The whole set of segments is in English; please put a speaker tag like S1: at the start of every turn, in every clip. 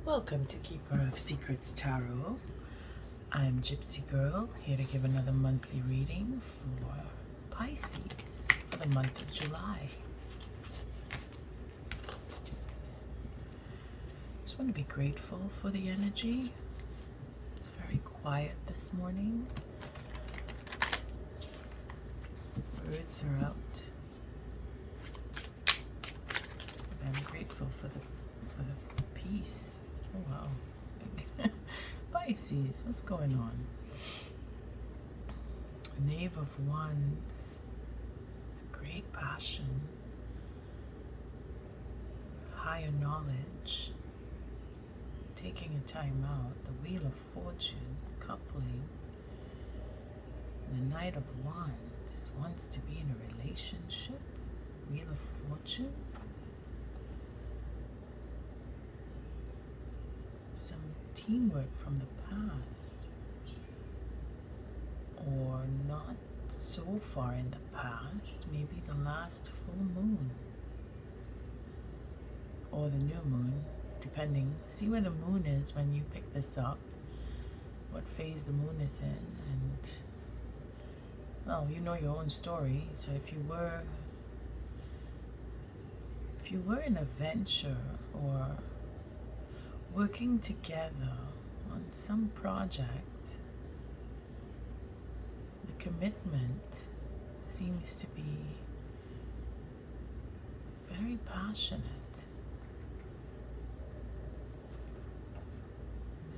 S1: Welcome to Keeper of Secrets Tarot. I'm Gypsy Girl, here to give another monthly reading for Pisces for the month of July. Just want to be grateful for the energy. It's very quiet this morning. Birds are out. I'm grateful for the peace. Oh wow. Pisces, what's going on? Knave of Wands. It's great passion. Higher knowledge. Taking a time out. The Wheel of Fortune. Coupling. The Knight of Wands. Wants to be in a relationship. Wheel of Fortune. Some teamwork from the past, or not so far in the past, maybe the last full moon or the new moon, depending. See where the moon is when you pick this up, what phase the moon is in, and well, you know your own story. So if you were in a venture or working together on some project, the commitment seems to be very passionate.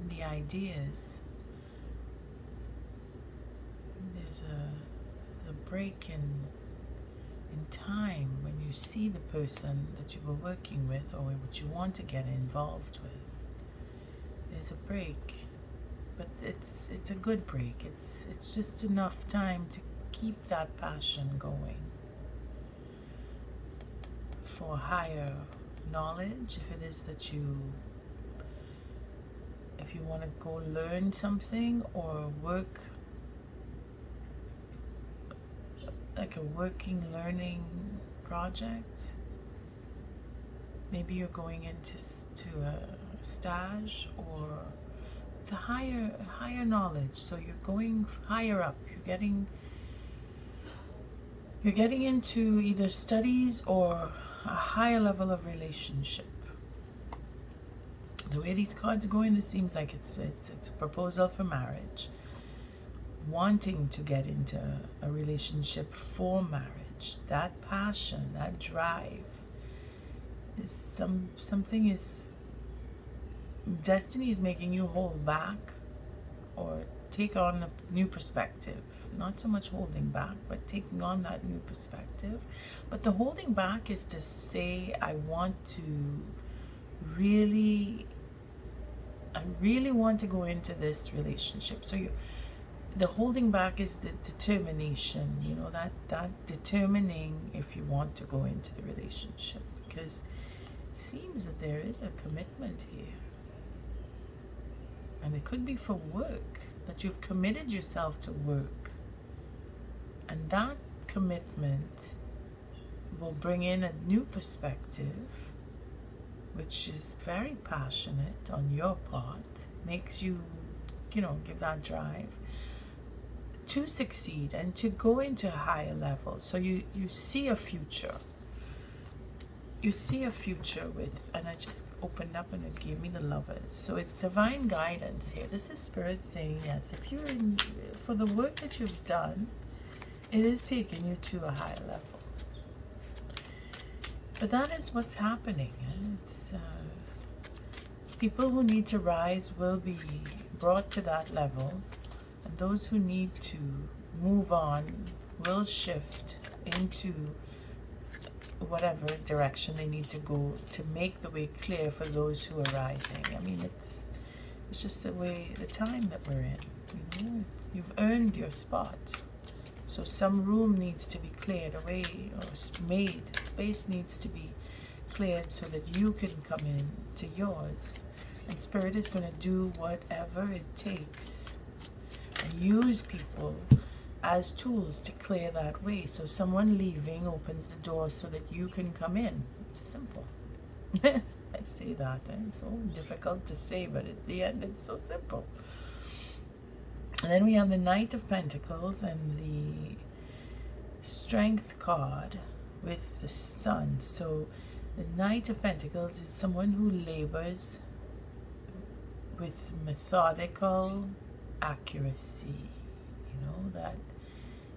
S1: And the ideas, there's a break in time when you see the person that you were working with or what you want to get involved with. There's a break, but it's a good break. It's just enough time to keep that passion going for higher knowledge. If it is that if you want to go learn something or work like a working learning project, maybe you're going into a stage, or it's a higher knowledge, so you're going higher up. You're getting into either studies or a higher level of relationship. The way these cards are going, this seems like it's a proposal for marriage, wanting to get into a relationship for marriage. That passion, that drive is something is destiny is making you hold back or take on a new perspective. Not so much holding back, but taking on that new perspective. But the holding back is to say, I really want to go into this relationship. So the holding back is the determination, that determining if you want to go into the relationship, because it seems that there is a commitment here. And it could be for work, that you've committed yourself to work. And that commitment will bring in a new perspective, which is very passionate on your part, makes you, give that drive to succeed and to go into a higher level. So you see a future. You see a future with, and I just opened up and it gave me the Lovers. So it's divine guidance here. This is Spirit saying, yes, if you're for the work that you've done, it is taking you to a higher level. But that is what's happening. It's people who need to rise will be brought to that level, and those who need to move on will shift into whatever direction they need to go to make the way clear for those who are rising. I mean, it's just the time that we're in. You've earned your spot, so some room needs to be cleared away, or space needs to be cleared so that you can come in to yours. And Spirit is going to do whatever it takes and use people as tools to clear that way. So someone leaving opens the door so that you can come in. It's simple. I say that, and it's so difficult to say, but at the end it's so simple. And then we have the Knight of Pentacles and the Strength card with the Sun. So the Knight of Pentacles is someone who labors with methodical accuracy. You know, that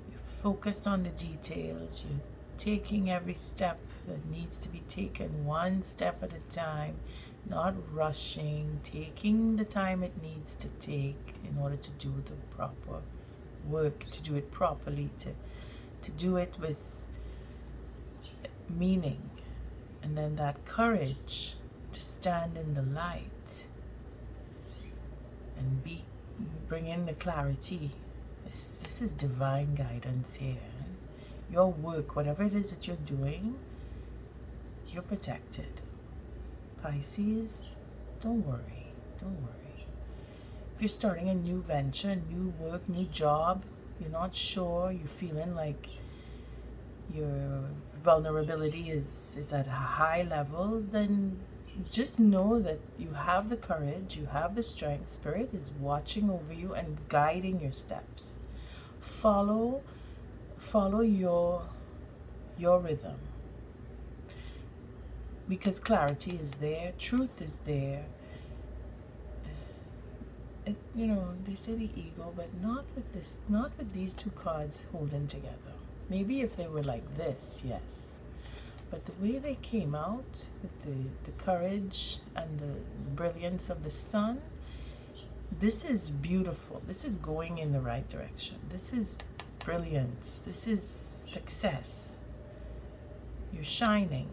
S1: you're focused on the details, you're taking every step that needs to be taken one step at a time, not rushing, taking the time it needs to take in order to do the proper work, to do it properly, to do it with meaning. And then that courage to stand in the light and bring in the clarity. This is divine guidance here. Your work, whatever it is that you're doing, you're protected. Pisces, don't worry, don't worry. If you're starting a new venture, new work, new job, you're not sure, you're feeling like your vulnerability is at a high level, then just know that you have the courage, you have the strength. Spirit is watching over you and guiding your steps. Follow your rhythm, because clarity is there, truth is there. You know, they say the ego, but not with these two cards holding together. Maybe if they were like this, yes. But the way they came out with the courage and the brilliance of the sun, this is beautiful. This is going in the right direction. This is brilliance. This is success. You're shining.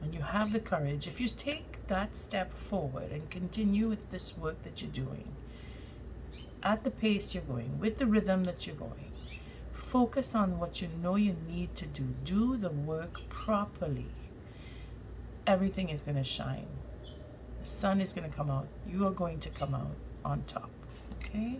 S1: And you have the courage. If you take that step forward and continue with this work that you're doing, at the pace you're going, with the rhythm that you're going, focus on what you know you need to do. Do the work properly. Everything is going to shine. The sun is going to come out. You are going to come out on top. Okay?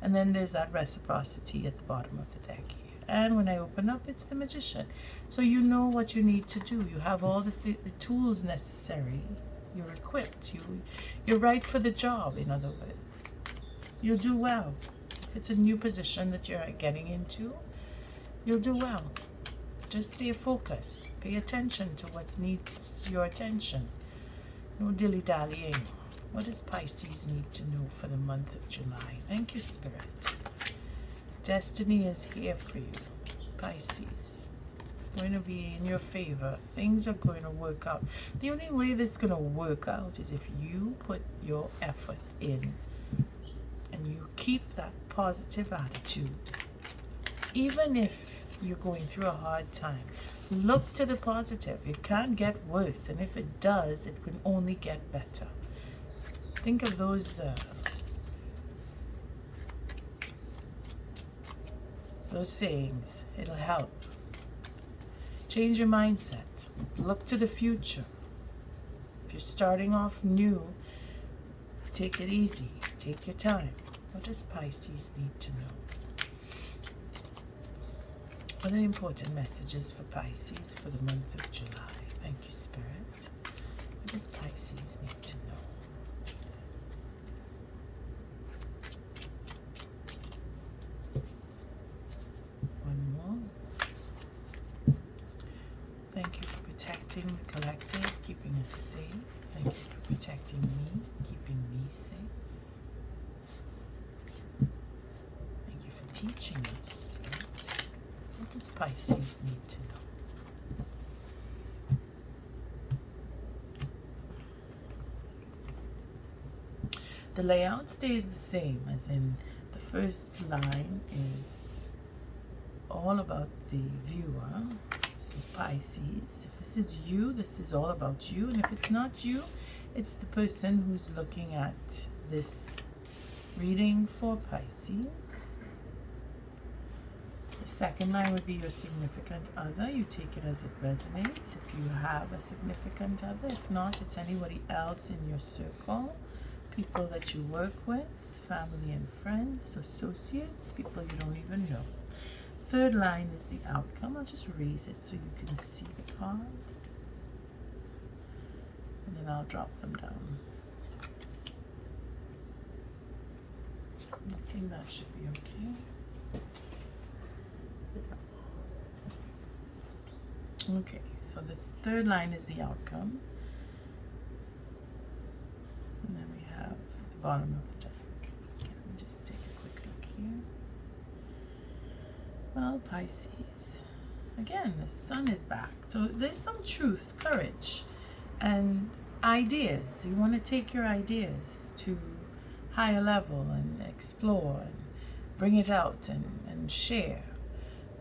S1: And then there's that reciprocity at the bottom of the deck here. And when I open up, it's the Magician. So you know what you need to do. You have all the tools necessary. You're equipped. You're right for the job, in other words. You'll do well. If it's a new position that you're getting into, you'll do well. Just stay focused. Pay attention to what needs your attention. No dilly-dallying. What does Pisces need to know for the month of July? Thank you, Spirit. Destiny is here for you, Pisces. It's going to be in your favor. Things are going to work out. The only way that's going to work out is if you put your effort in and you keep that positive attitude. Even if you're going through a hard time, look to the positive. It can't get worse, and if it does, it can only get better. Think of those sayings. It'll help. Change your mindset. Look to the future. If you're starting off new, take it easy. Take your time. What does Pisces need to know? What are the important messages for Pisces for the month of July? Thank you, Spirit. What does Pisces need to know? One more. Thank you for protecting the collective, keeping us safe. Thank you for protecting me, keeping me safe. Thank you for teaching us. Right? What does Pisces need to know? The layout stays the same, as in the first line is all about the viewer. So Pisces, if this is you, this is all about you. And if it's not you, it's the person who's looking at this reading for Pisces. The second line would be your significant other. You take it as it resonates. If you have a significant other, if not, it's anybody else in your circle. People that you work with, family and friends, associates, people you don't even know. Third line is the outcome. 'Come, I'll just raise it so you can see the card. and I'll drop them down. I think that should be okay. Okay, so this third line is the outcome. And then we have the bottom of the deck. Okay, let me just take a quick look here. Well, Pisces. Again, the sun is back. So there's some truth, courage, and ideas. You want to take your ideas to higher level and explore and bring it out and share.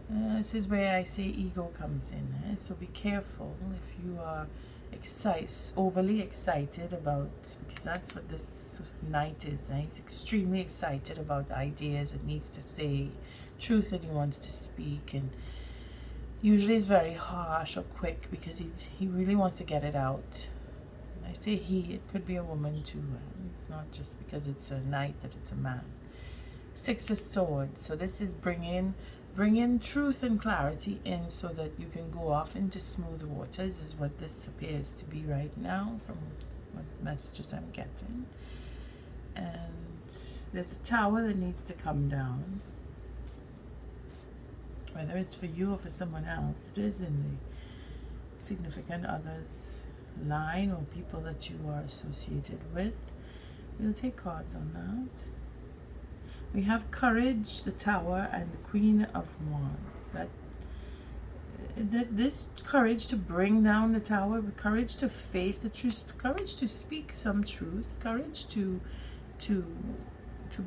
S1: This is where I say ego comes in. So be careful if you are overly excited about, because that's what this knight is. He's extremely excited about ideas that needs to say, truth that he wants to speak, and usually it's very harsh or quick because he really wants to get it out. And I say he, it could be a woman too. It's not just because it's a knight that it's a man. Six of Swords. So this is bring in truth and clarity in so that you can go off into smooth waters, is what this appears to be right now from what messages I'm getting. And there's a tower that needs to come down. Whether it's for you or for someone else, it is in the significant others line or people that you are associated with. We'll take cards on that. We have courage, the tower, and the Queen of Wands. That this courage to bring down the tower, courage to face the truth, courage to speak some truth, courage to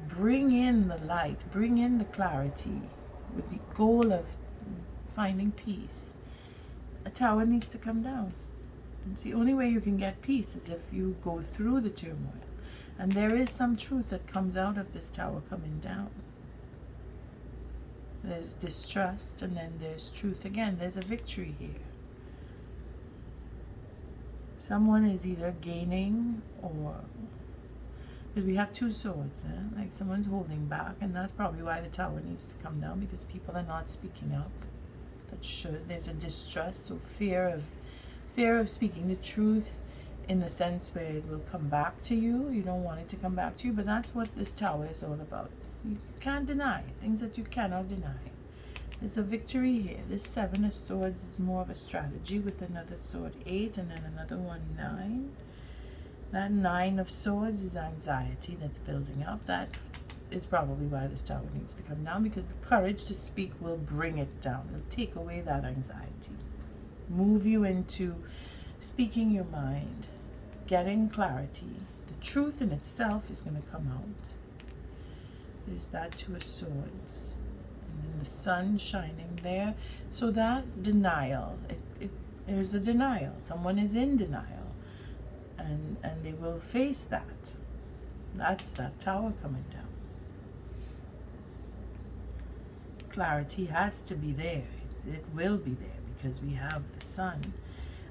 S1: bring in the light, bring in the clarity, with the goal of finding peace. A tower needs to come down. It's the only way you can get peace is if you go through the turmoil. And there is some truth that comes out of this tower coming down. There's distrust, and then there's truth again. There's a victory here. Someone is either gaining or... because we have two swords, like someone's holding back, and that's probably why the tower needs to come down, because people are not speaking up. That should. There's a distrust, so fear of speaking the truth, in the sense where it will come back to you. You don't want it to come back to you, but that's what this tower is all about. You can't deny things that you cannot deny. There's a victory here. This Seven of Swords is more of a strategy, with another sword 8 and then another one 9. That 9 of Swords is anxiety that's building up. That is probably why this tower needs to come down, because the courage to speak will bring it down. It'll take away that anxiety, move you into speaking your mind, getting clarity. The truth in itself is going to come out. There's that Two of Swords, and then the sun shining there. So that denial, there's a denial. Someone is in denial, and they will face that. That's that tower coming down. Clarity has to be there. It will be there, because we have the sun.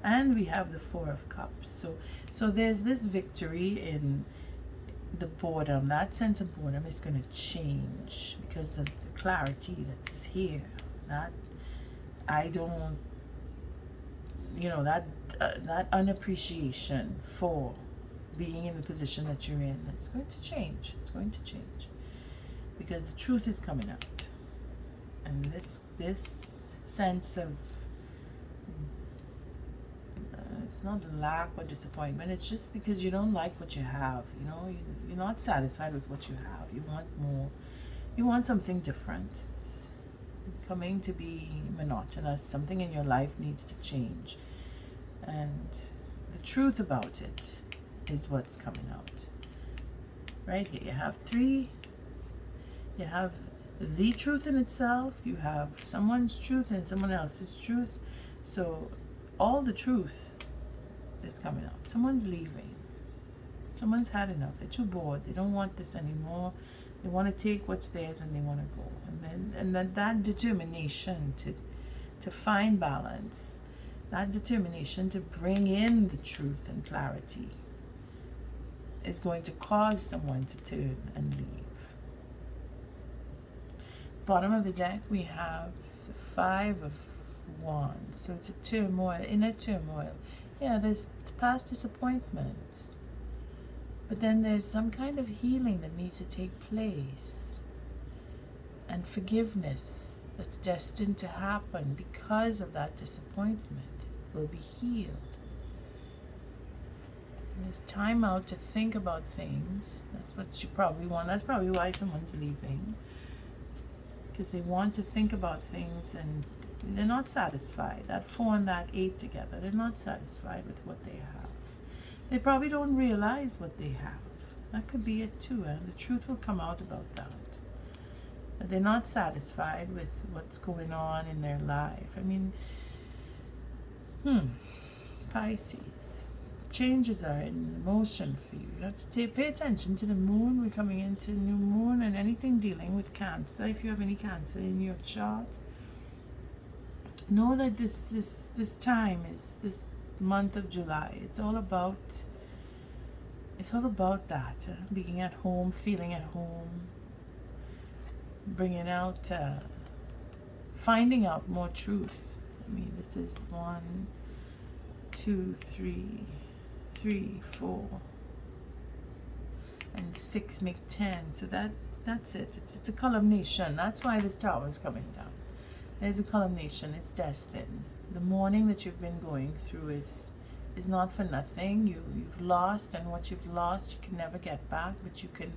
S1: And we have the Four of Cups. So there's this victory in the boredom. That sense of boredom is going to change because of the clarity that's here. That I don't, that unappreciation for being in the position that you're in. That's going to change. It's going to change because the truth is coming out. And this sense of it's not lack or disappointment. It's just because you don't like what you have. You're not satisfied with what you have. You want more. You want something different. It's coming to be monotonous. Something in your life needs to change. And the truth about it is what's coming out. Right here, you have 3. You have the truth in itself. You have someone's truth and someone else's truth. So all the truth is coming out. Someone's leaving. Someone's had enough. They're too bored. They don't want this anymore. They want to take what's theirs and they want to go. And then that determination to find balance, that determination to bring in the truth and clarity is going to cause someone to turn and leave. Bottom of the deck, we have the 5 of Wands. So it's a turmoil, inner turmoil Yeah, there's past disappointments. But then there's some kind of healing that needs to take place. And forgiveness that's destined to happen because of that disappointment. It will be healed. There's time out to think about things. That's what you probably want. That's probably why someone's leaving. Because they want to think about things and they're not satisfied. That 4 and that 8 together, they're not satisfied with what they have. They probably don't realize what they have. That could be it too, and the truth will come out about that. That they're not satisfied with what's going on in their life. I mean, Pisces. Changes are in motion for you. You have to pay attention to the moon. We're coming into new moon, and anything dealing with Cancer. If you have any Cancer in your chart, know that this time is this month of July. It's all about that. Being at home, feeling at home, bringing out, finding out more truth. I mean, this is 1, 2, 3, 4, and 6 make 10. So that's it. It's a culmination. That's why this tower is coming down. There's a culmination. It's destined. The mourning that you've been going through is not for nothing. You've lost, and what you've lost you can never get back, but you can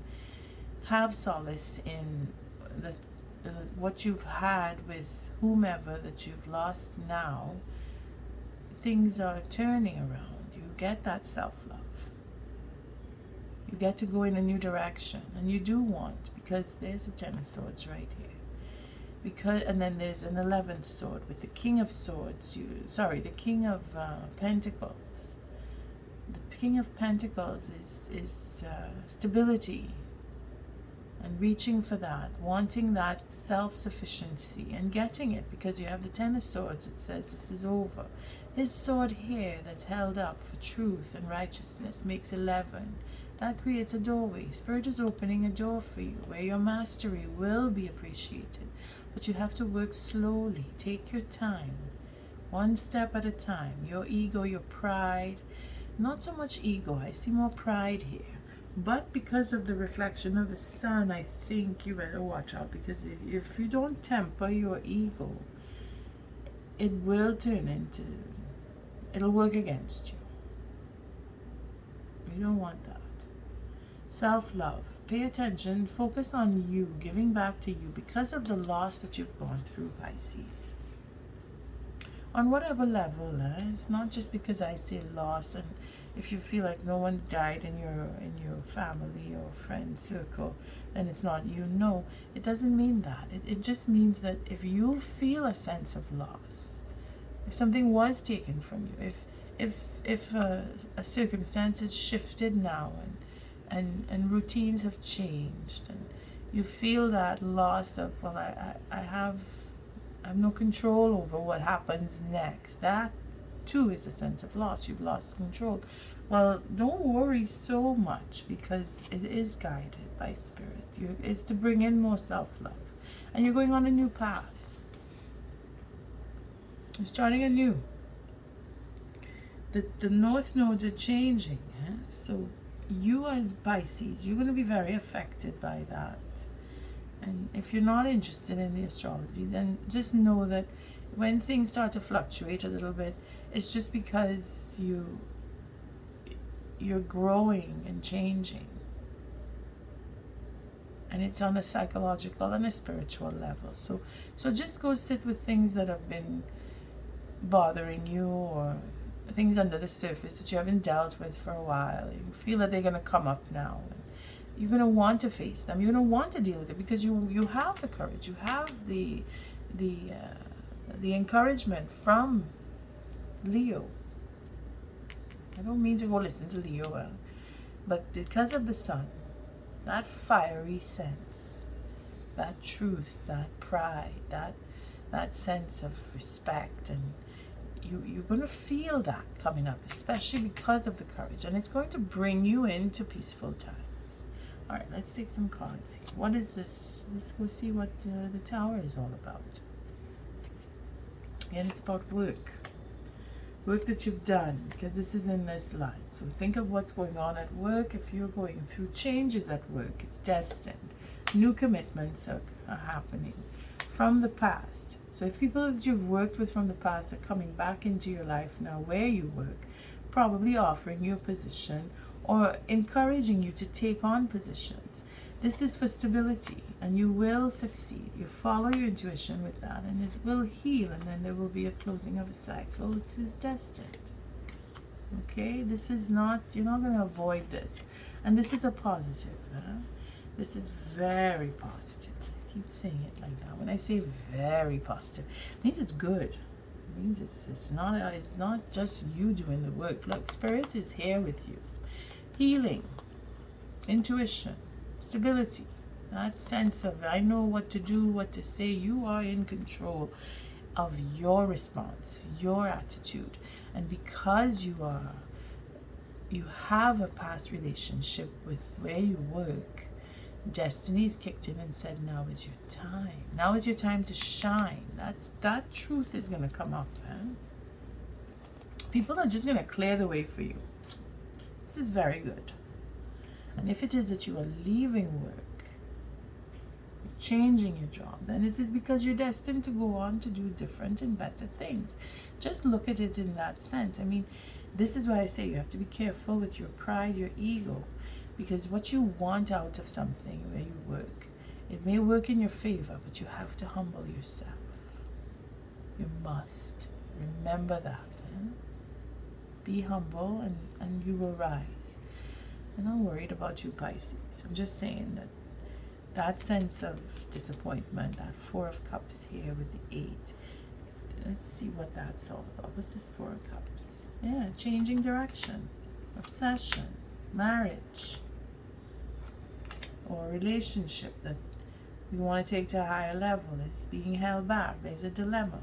S1: have solace in what you've had with whomever that you've lost now. Things are turning around. You get that self-love. You get to go in a new direction, and you do want, because there's a 10 of Swords right here. And then there's an 11th sword with the King of Swords. The King of Pentacles. The King of Pentacles is stability, and reaching for that, wanting that self-sufficiency, and getting it, because you have the 10 of Swords. It says this is over. His sword here that's held up for truth and righteousness makes 11. That creates a doorway. Spirit is opening a door for you where your mastery will be appreciated. But you have to work slowly. Take your time. One step at a time. Your ego, your pride. Not so much ego. I see more pride here. But because of the reflection of the sun, I think you better watch out. Because if you don't temper your ego, it will turn into... it'll work against you. You don't want that. Self-love. Pay attention. Focus on you, giving back to you because of the loss that you've gone through, Pisces. On whatever level, it's not just because I say loss, and if you feel like no one's died in your family or friend circle, then it's not you. No, it doesn't mean that. It just means that if you feel a sense of loss, if something was taken from you, if a circumstance has shifted now, and routines have changed, and you feel that loss of, well, I have no control over what happens next. That too is a sense of loss. You've lost control. Well, don't worry so much, because it is guided by Spirit. It's to bring in more self-love, and you're going on a new path. You're starting anew. The north nodes are changing, so you are Pisces. You're going to be very affected by that. And if you're not interested in the astrology, then just know that when things start to fluctuate a little bit, it's just because you're growing and changing. And it's on a psychological and a spiritual level. So just go sit with things that have been bothering you, or things under the surface that you haven't dealt with for a while. You feel that they're going to come up now. And you're going to want to face them. You're going to want to deal with it, because you have the courage. You have the encouragement from Leo. I don't mean to go listen to Leo, but because of the sun, that fiery sense, that truth, that pride, that sense of respect, and you're going to feel that coming up, especially because of the courage, and it's going to bring you into peaceful times. All right, let's take some cards here. What is this? Let's go see what the Tower is all about. And it's about work work that you've done, because this is in this line. So think of what's going on at work. If you're going through changes at work, it's destined. New commitments are happening from the past. So if people that you've worked with from the past are coming back into your life now where you work, probably offering you a position or encouraging you to take on positions. This is for stability, and you will succeed. You follow your intuition with that, and it will heal, and then there will be a closing of a cycle. It is destined. Okay? This is not, you're not going to avoid this. And this is a positive. This is very positive. I keep saying it like that. When I say very positive, it means it's good. It means it's not just you doing the work. Look, Spirit is here with you. Healing, intuition, stability, that sense of I know what to do, what to say. You are in control of your response, your attitude. And because you have a past relationship with where you work, Destiny's kicked in and said, now is your time. Now is your time to shine. That truth is going to come up. People are just going to clear the way for you. This is very good. And if it is that you are leaving work, changing your job, then it is because you're destined to go on to do different and better things. Just look at it in that sense. I mean, this is why I say you have to be careful with your pride, your ego, because what you want out of something where you work, it may work in your favor, but you have to humble yourself. You must. Remember that. Be humble and you will rise. I'm not worried about you, Pisces. I'm just saying that sense of disappointment, that Four of Cups here with the 8. Let's see what that's all about. What's this Four of Cups? Yeah, changing direction, obsession, marriage, or relationship that we want to take to a higher level. It's being held back. There's a dilemma.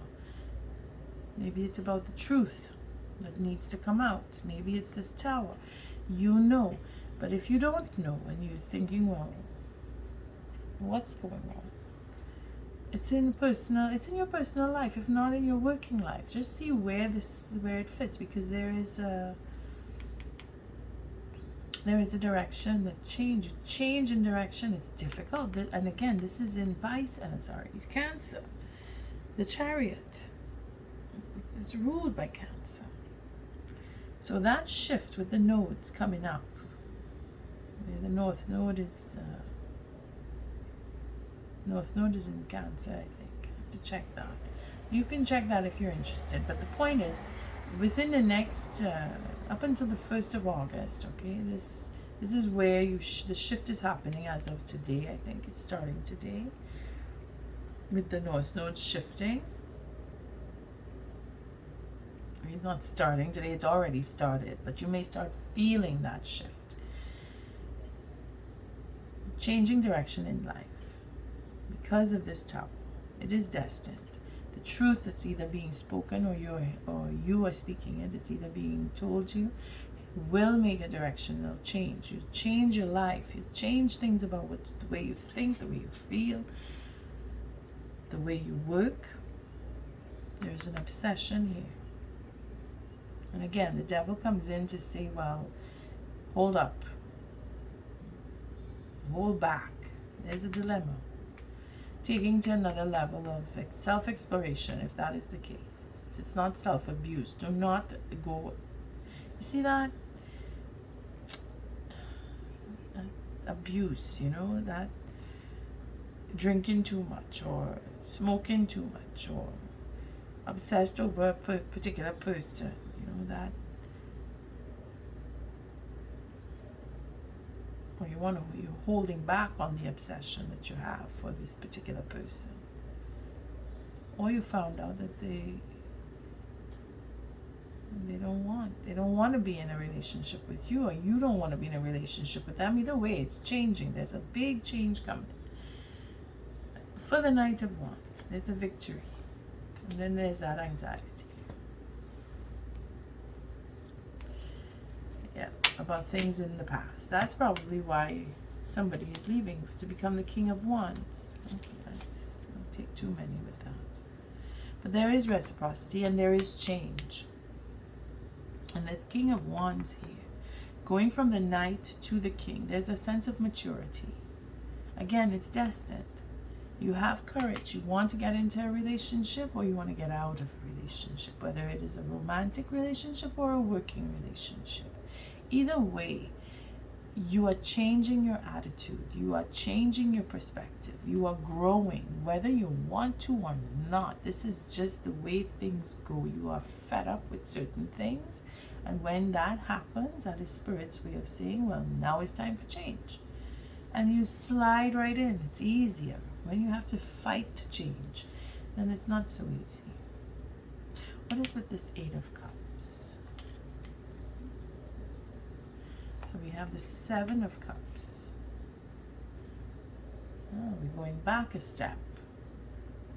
S1: Maybe it's about the truth that needs to come out. Maybe it's this Tower. You know. But if you don't know and you're thinking, well, what's going on? It's in your personal life, if not in your working life. Just see where it fits, because there is a direction that change in direction is difficult. And again, this is in it's Cancer. The Chariot. It's ruled by Cancer. So that shift with the nodes coming up. The North Node is in Cancer, I think. I have to check that. You can check that if you're interested. But the point is, within the next up until the 1st of August, okay, this is where the shift is happening as of today. I think it's starting today with the North Node shifting. It's not starting today, it's already started, but you may start feeling that shift. Changing direction in life because of this Tower. It is destined. The truth that's either being spoken or you are speaking it, it's either being told you, will make a directional change. You change your life. You change things about the way you think, the way you feel, the way you work. There's an obsession here. And again, the devil comes in to say, well, hold up. Hold back. There's a dilemma. Taking to another level of self-exploration, if that is the case. If it's not self-abuse, do not go. You see that? Abuse, that drinking too much or smoking too much or obsessed over a particular person, that. Or you're holding back on the obsession that you have for this particular person. Or you found out that they don't want to be in a relationship with you, or you don't want to be in a relationship with them. Either way, it's changing. There's a big change coming. For the Knight of Wands, there's a victory. And then there's that anxiety. Yeah, about things in the past. That's probably why somebody is leaving, to become the King of Wands. Okay, don't take too many with that. But there is reciprocity and there is change. And this King of Wands here, going from the Knight to the King, there's a sense of maturity. Again, it's destined. You have courage. You want to get into a relationship or you want to get out of a relationship, whether it is a romantic relationship or a working relationship. Either way, you are changing your attitude. You are changing your perspective. You are growing, whether you want to or not. This is just the way things go. You are fed up with certain things. And when that happens, that is Spirit's way of saying, well, now it's time for change. And you slide right in. It's easier. When you have to fight to change, then it's not so easy. What is with this Eight of Cups? So we have the Seven of Cups. Oh, we're going back a step.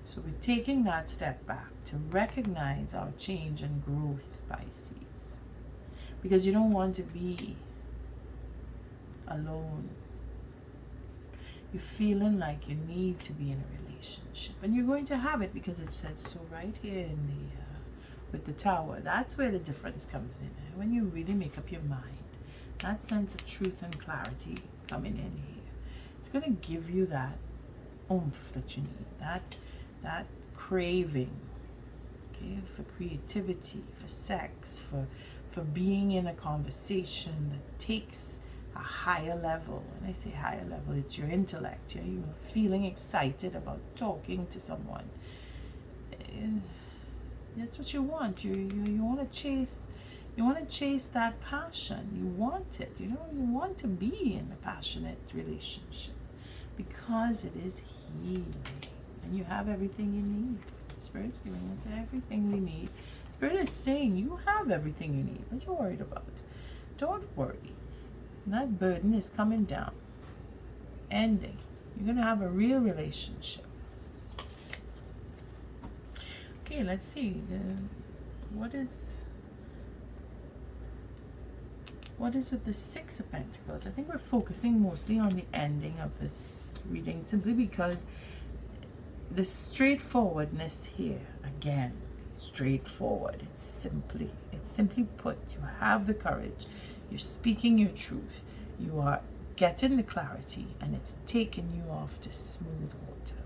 S1: So we're taking that step back to recognize our change and growth, Pisces. Because you don't want to be alone. You're feeling like you need to be in a relationship, and you're going to have it because it says so right here in the with the Tower. That's where the difference comes in. When you really make up your mind, that sense of truth and clarity coming in here, it's going to give you that oomph that you need, that craving, okay, for creativity, for sex, for being in a conversation that takes a higher level. When I say higher level, it's your intellect. You're feeling excited about talking to someone. That's what you want. You want to chase. You want to chase that passion. You want it. You want to be in a passionate relationship because it is healing, and you have everything you need. Spirit's giving us everything we need. Spirit is saying you have everything you need. What are you worried about? Don't worry. That burden is coming down, ending. You're going to have a real relationship. Okay, let's see. What is with the Six of Pentacles? I think we're focusing mostly on the ending of this reading, simply because the straightforwardness here, again, straightforward. It's simply put, you have the courage. You're speaking your truth. You are getting the clarity, and it's taking you off to smooth water,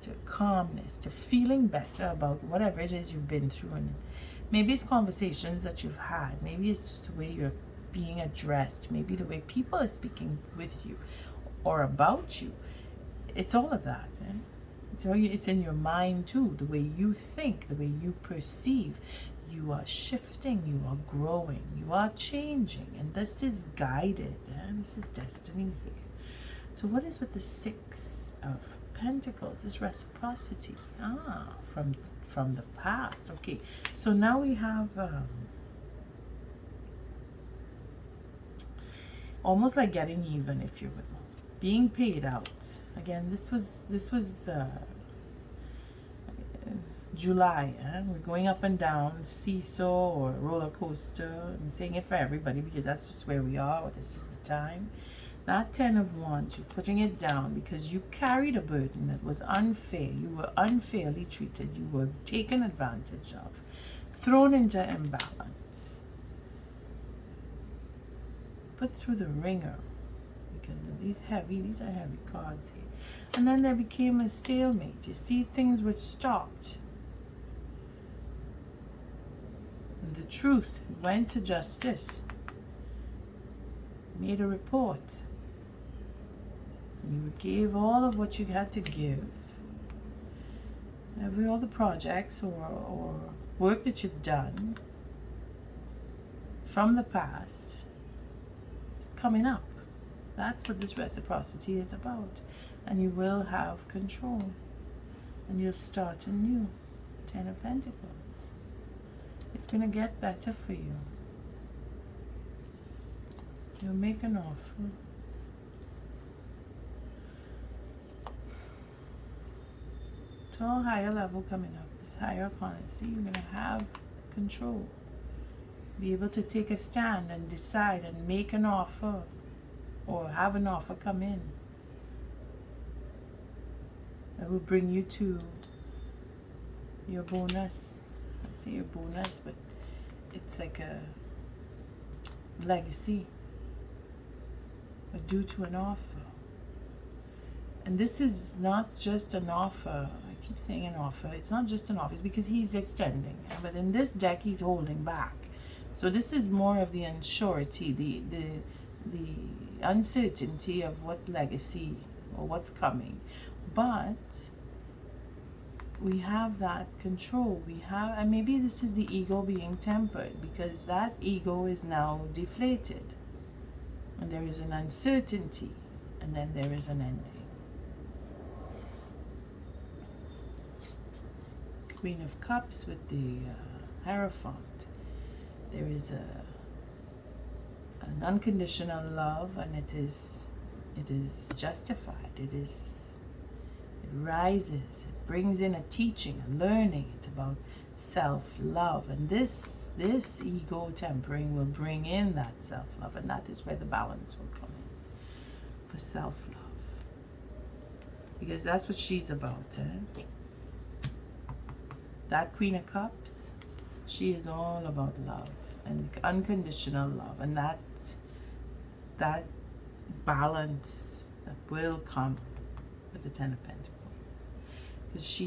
S1: to calmness, to feeling better about whatever it is you've been through. And maybe it's conversations that you've had. Maybe it's just the way you're being addressed. Maybe the way people are speaking with you or about you. It's all of that. It's in your mind too. The way you think, the way you perceive. You are shifting, you are growing, you are changing, and this is guided, and this is destiny here. So what is with the Six of Pentacles? This reciprocity, from the past. Okay, so now we have almost like getting even, if you will, being paid out. Again, this was July. We're going up and down, seesaw or roller coaster. I'm saying it for everybody because that's just where we are. This is the time. That Ten of Wands, you're putting it down because you carried a burden that was unfair. You were unfairly treated. You were taken advantage of, thrown into imbalance, put through the ringer because these are heavy cards here. And then there became a stalemate. You see, things were stopped. The truth went to justice, made a report. You gave all of what you had to give. All the projects or work that you've done from the past is coming up. That's what this reciprocity is about. And you will have control. And you'll start anew. Ten of Pentacles. It's going to get better for you. You'll make an offer. It's all higher level coming up. It's higher upon it. See, you're going to have control. Be able to take a stand and decide and make an offer. Or have an offer come in. That will bring you to your bonus. I say your bonus, but it's like a legacy, but due to an offer. And this is not just an offer. I keep saying an offer. It's not just an offer. It's because he's extending. But in this deck, he's holding back. So this is more of the unsurety, the uncertainty of what legacy or what's coming. But we have that control. We have, and maybe this is the ego being tempered, because that ego is now deflated. And there is an uncertainty, and then there is an ending. Queen of Cups with the Hierophant. There is an unconditional love, and it is justified. It rises. It brings in a teaching, a learning. It's about self-love, and this ego tempering will bring in that self-love, and that is where the balance will come in for self-love, because that's what she's about. That Queen of Cups, she is all about love and unconditional love, and that balance that will come with the Ten of Pentacles. Because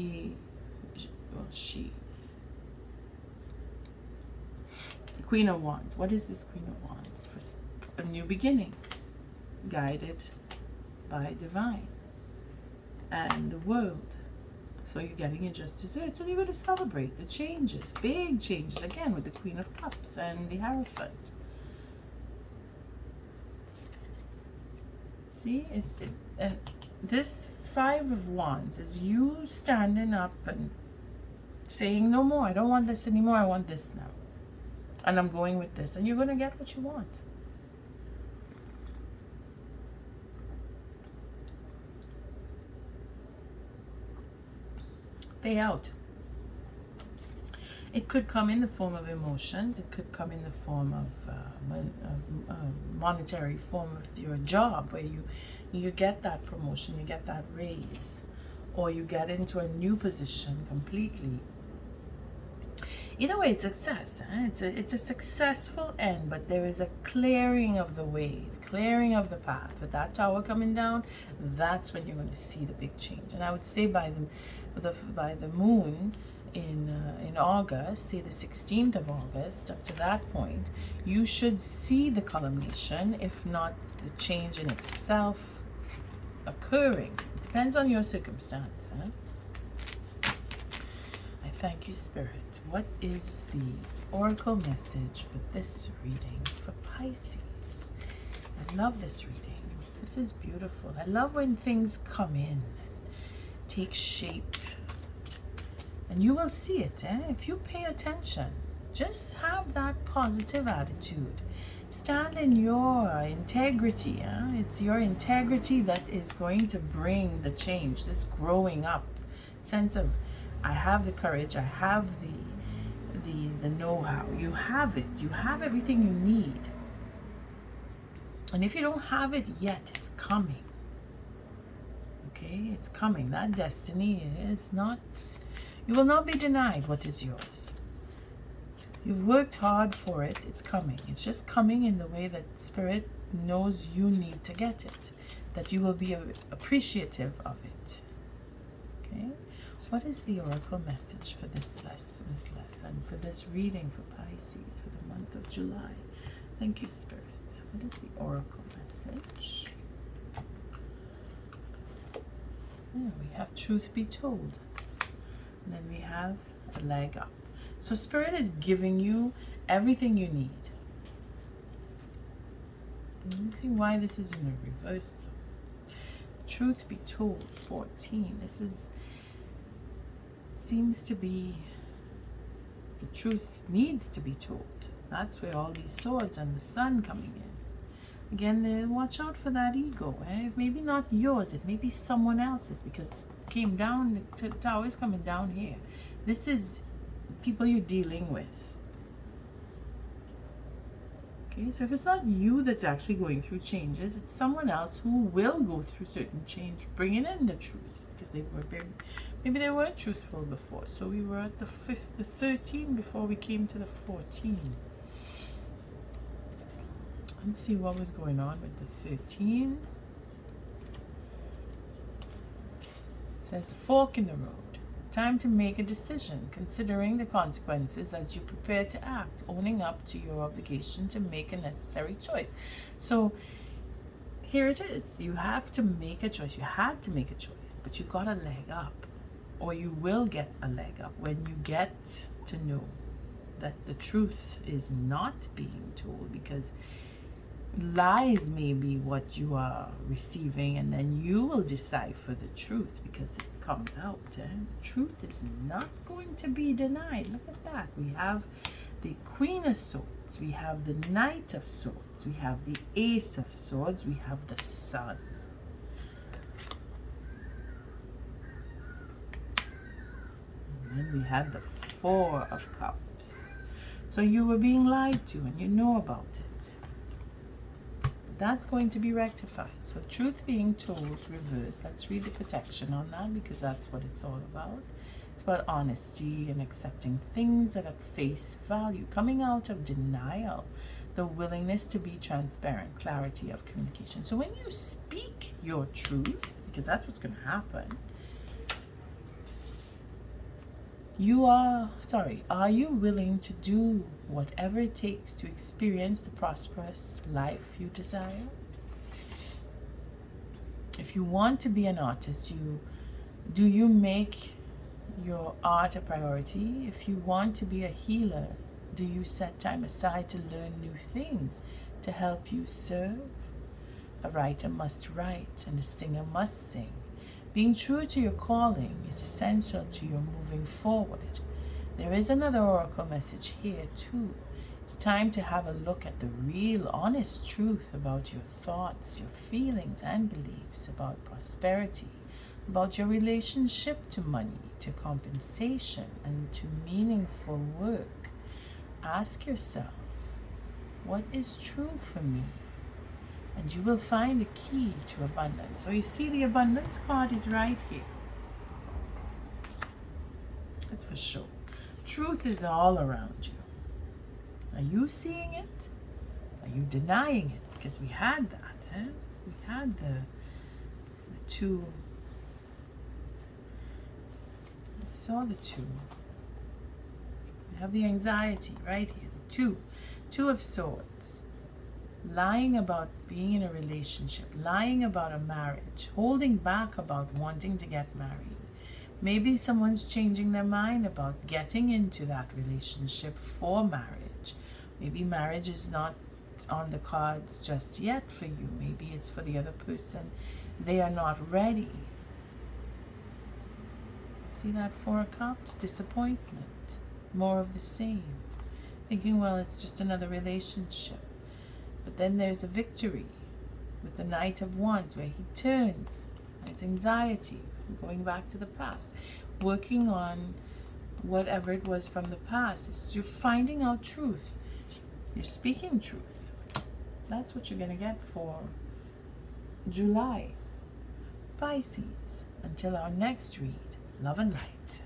S1: the Queen of Wands. What is this Queen of Wands? For a new beginning, guided by divine and the world. So you're getting it just desserts. So you're going to celebrate the changes, big changes, again with the Queen of Cups and the Hierophant. See, this Five of Wands is you standing up and saying, no more, I don't want this anymore, I want this now. And I'm going with this. And you're going to get what you want. Pay out. It could come in the form of emotions. It could come in the form of monetary form of your job, where you get that promotion, you get that raise, or you get into a new position completely. Either way, it's success. It's a successful end, but there is a clearing of the way, clearing of the path. With that tower coming down, that's when you're going to see the big change. And I would say by the moon in August, say the 16th of August, up to that point, you should see the culmination, if not the change in itself occurring. It depends on your circumstance. I thank you, Spirit. What is the oracle message for this reading for Pisces? I love this reading. This is beautiful. I love when things come in and take shape. And you will see it, if you pay attention. Just have that positive attitude. Stand in your integrity. It's your integrity that is going to bring the change, this growing up sense of, I have the courage, I have the know-how. You have it. You have everything you need. And if you don't have it yet, it's coming. Okay? It's coming. That destiny is not... You will not be denied what is yours. You've worked hard for it. It's coming. It's just coming in the way that Spirit knows you need to get it. That you will be appreciative of it. Okay? What is the oracle message for this lesson, for this reading for Pisces for the month of July? Thank you, Spirit. What is the oracle message? We have truth be told. And then we have a leg up. So Spirit is giving you everything you need. Let me see why this is in a reverse though. Truth be told, 14. This is seems to be the truth needs to be told. That's where all these swords and the sun coming in. Again, watch out for that ego. Maybe not yours. It may be someone else's, because it came down. The tower is coming down here. This is people you're dealing with. Okay, so if it's not you that's actually going through changes, it's someone else who will go through certain change, bringing in the truth, because maybe they weren't truthful before. So we were at the 13 before we came to the 14. Let's see what was going on with the 13. It says fork in the road. Time to make a decision, considering the consequences as you prepare to act, owning up to your obligation to make a necessary choice. So here it is. You have to make a choice. You had to make a choice, but you got a leg up, or you will get a leg up when you get to know that the truth is not being told, because lies may be what you are receiving, and then you will decipher the truth because it comes out. The truth is not going to be denied. Look at that. We have the Queen of Swords, we have the Knight of Swords, we have the Ace of Swords, we have the Sun. And then we had the Four of Cups. So you were being lied to, and you know about it. That's going to be rectified. So truth being told, reverse. Let's read the protection on that, because that's what it's all about. It's about honesty and accepting things at face value, coming out of denial, the willingness to be transparent, clarity of communication. So when you speak your truth, because that's what's going to happen, are you willing to do whatever it takes to experience the prosperous life you desire? If you want to be an artist, do you make your art a priority? If you want to be a healer, do you set time aside to learn new things to help you serve? A writer must write, and a singer must sing. Being true to your calling is essential to your moving forward. There is another oracle message here too. It's time to have a look at the real, honest truth about your thoughts, your feelings and beliefs about prosperity, about your relationship to money, to compensation, and to meaningful work. Ask yourself, what is true for me? And you will find the key to abundance. So you see, the abundance card is right here. That's for sure. Truth is all around you. Are you seeing it? Are you denying it? Because we had that, eh? We had the two. I saw the two. We have the anxiety right here. The two of swords. Lying about being in a relationship, lying about a marriage, holding back about wanting to get married. Maybe someone's changing their mind about getting into that relationship for marriage. Maybe marriage is not on the cards just yet for you. Maybe it's for the other person. They are not ready. See that Four of Cups? Disappointment. More of the same. Thinking, well, it's just another relationship. But then there's a victory with the Knight of Wands, where he turns his anxiety, going back to the past, working on whatever it was from the past. You're finding out truth. You're speaking truth. That's what you're going to get for July. Pisces. Until our next read, love and light.